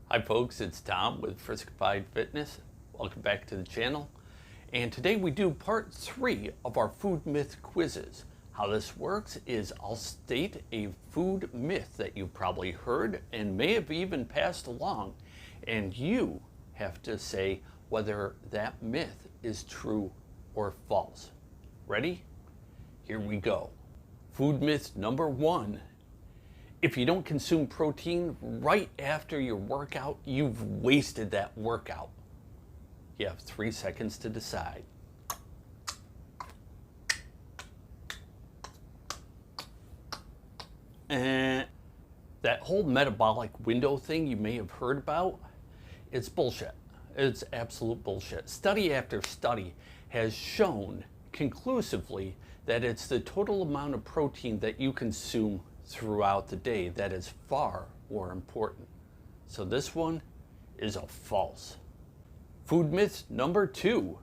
Hi folks, it's Tom with Friskified Fitness. Welcome back to the channel. And today we do part 3 of our food myth quizzes. How this works is I'll state a food myth that you probably heard and may have even passed along, and you have to say whether that myth is true or false. Ready? Here we go. Food myth number 1. If you don't consume protein right after your workout, you've wasted that workout. You have 3 seconds to decide. And that whole metabolic window thing you may have heard about, it's bullshit. It's absolute bullshit. Study after study has shown conclusively that it's the total amount of protein that you consume throughout the day that is far more important. So this one is a false. Food myth number 2.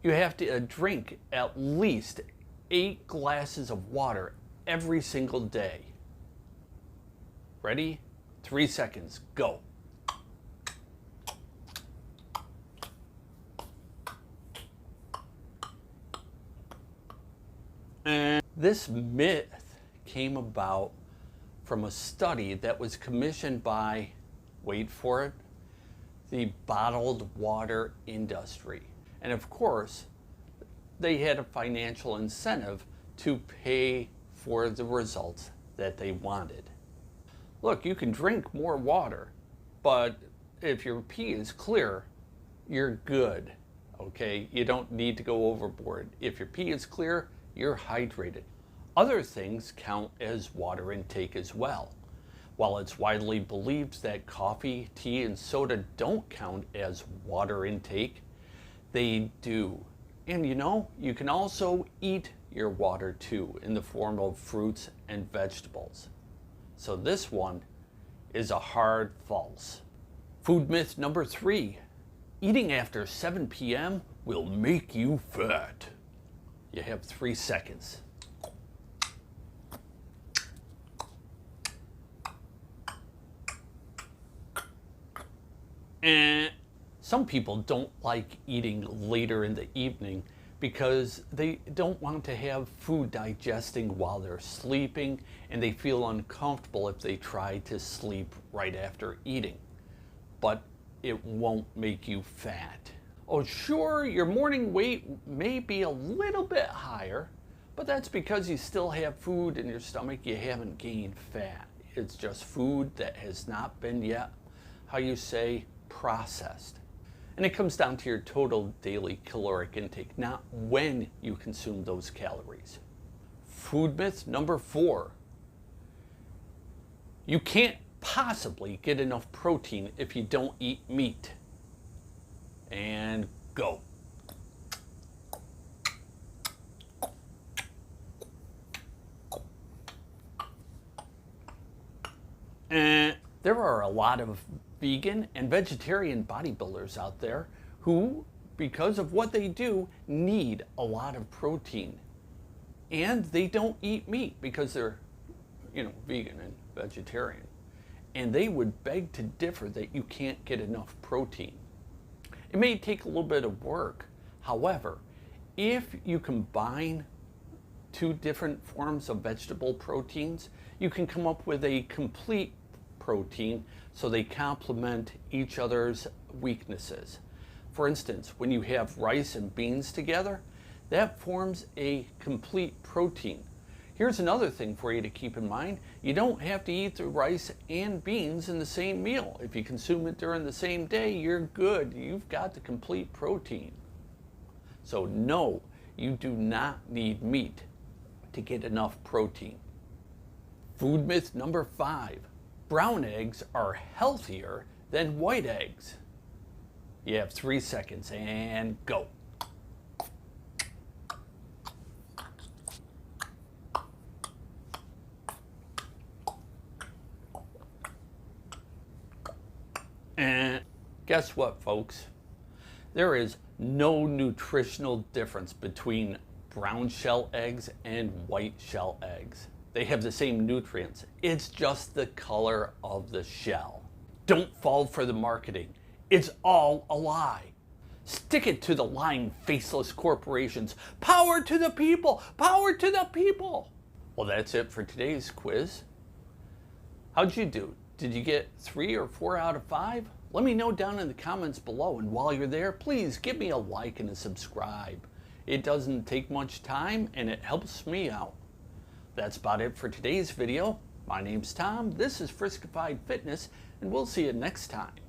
You have to drink at least 8 glasses of water every single day. Ready? 3 seconds, go. And this myth came about from a study that was commissioned by, wait for it, the bottled water industry. And of course, they had a financial incentive to pay for the results that they wanted. Look, you can drink more water, but if your pee is clear, you're good, okay? You don't need to go overboard. If your pee is clear, you're hydrated. Other things count as water intake as well. While it's widely believed that coffee, tea, and soda don't count as water intake, they do. And you can also eat your water too in the form of fruits and vegetables. So this one is a hard false. Food myth number 3. Eating after 7 p.m. will make you fat. You have 3 seconds. And some people don't like eating later in the evening because they don't want to have food digesting while they're sleeping, and they feel uncomfortable if they try to sleep right after eating. But it won't make you fat. Oh, sure, your morning weight may be a little bit higher, but that's because you still have food in your stomach. You haven't gained fat. It's just food that has not been yet, how you say, processed. And it comes down to your total daily caloric intake, not when you consume those calories. Food myth number 4. You can't possibly get enough protein if you don't eat meat. And go. And there are a lot of vegan and vegetarian bodybuilders out there who, because of what they do, need a lot of protein. And they don't eat meat because they're, vegan and vegetarian. And they would beg to differ that you can't get enough protein. It may take a little bit of work. However, if you combine 2 different forms of vegetable proteins, you can come up with a complete protein so they complement each other's weaknesses. For instance, when you have rice and beans together, that forms a complete protein. Here's another thing for you to keep in mind. You don't have to eat the rice and beans in the same meal. If you consume it during the same day, you're good. You've got the complete protein. So no, you do not need meat to get enough protein. Food myth number 5. Brown eggs are healthier than white eggs. You have 3 seconds and go. And guess what, folks? There is no nutritional difference between brown shell eggs and white shell eggs. They have the same nutrients. It's just the color of the shell. Don't fall for the marketing. It's all a lie. Stick it to the lying, faceless corporations. Power to the people! Power to the people! Well, that's it for today's quiz. How'd you do? Did you get 3 or 4 out of 5? Let me know down in the comments below. And while you're there, please give me a like and a subscribe. It doesn't take much time and it helps me out. That's about it for today's video. My name's Tom. This is Friskified Fitness, and we'll see you next time.